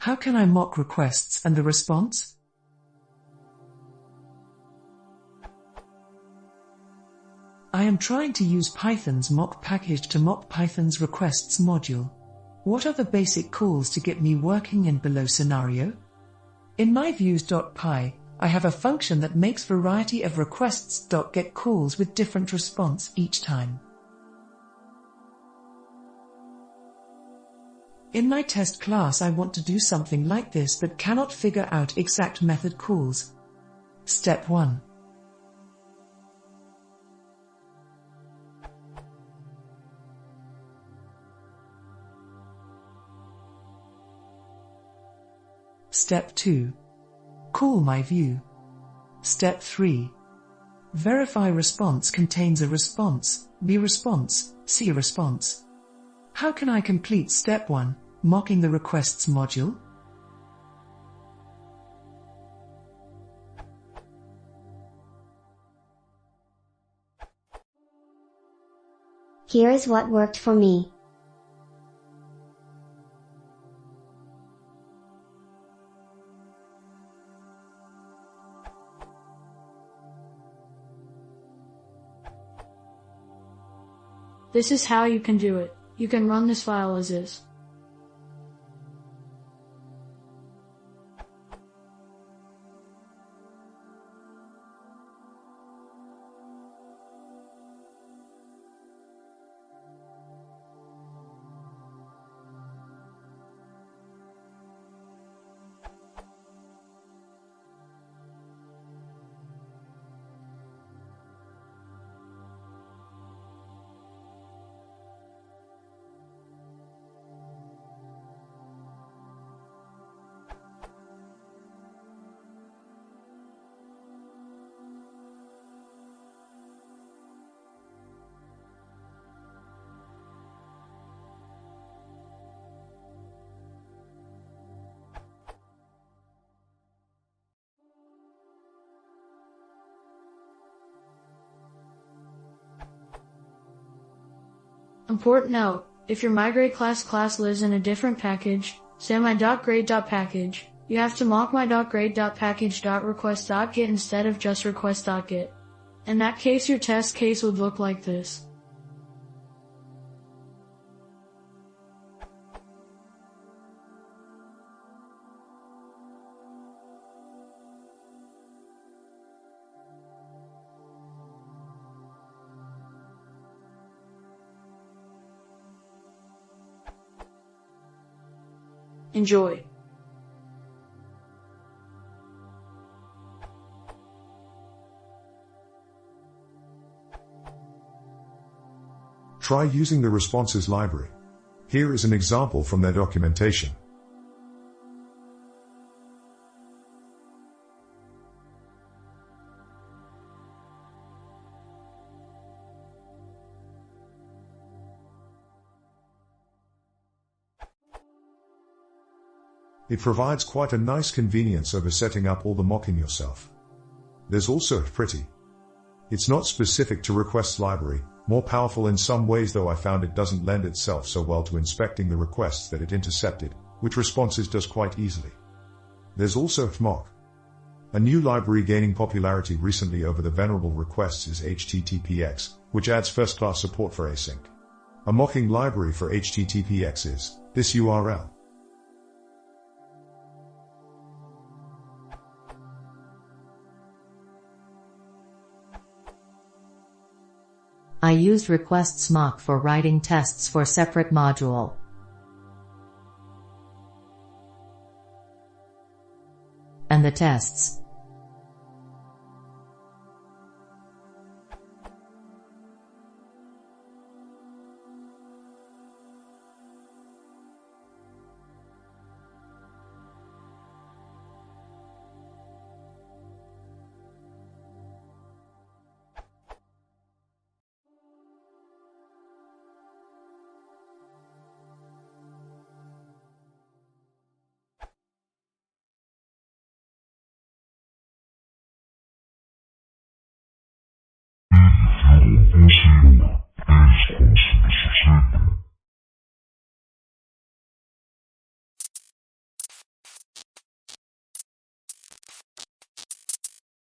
How can I mock requests and the response? I am trying to use Python's mock package to mock Python's requests module. What are the basic calls to get me working in below scenario? In my views.py, I have a function that makes variety of requests.get calls with different response each time. In my test class I want to do something like this but cannot figure out exact method calls. Step 1. Step 2. Call my view. Step 3. Verify response contains a response, B response, C response. How can I complete step 1, mocking the requests module? Here is what worked for me. This is how you can do it. You can run this file as is. Important note, if your migrate_class lives in a different package, say my.grade.package, you have to mock my.grade.package.request.get instead of just request.get. In that case your test case would look like this. Enjoy. Try using the responses library. Here is an example from their documentation. It provides quite a nice convenience over setting up all the mocking yourself. There's also pretty. It's not specific to requests library, more powerful in some ways, though I found it doesn't lend itself so well to inspecting the requests that it intercepted, which responses does quite easily. There's also mock. A new library gaining popularity recently over the venerable requests is HTTPX, which adds first-class support for async. A mocking library for HTTPX is this URL. I used requests mock for writing tests for separate module. And the tests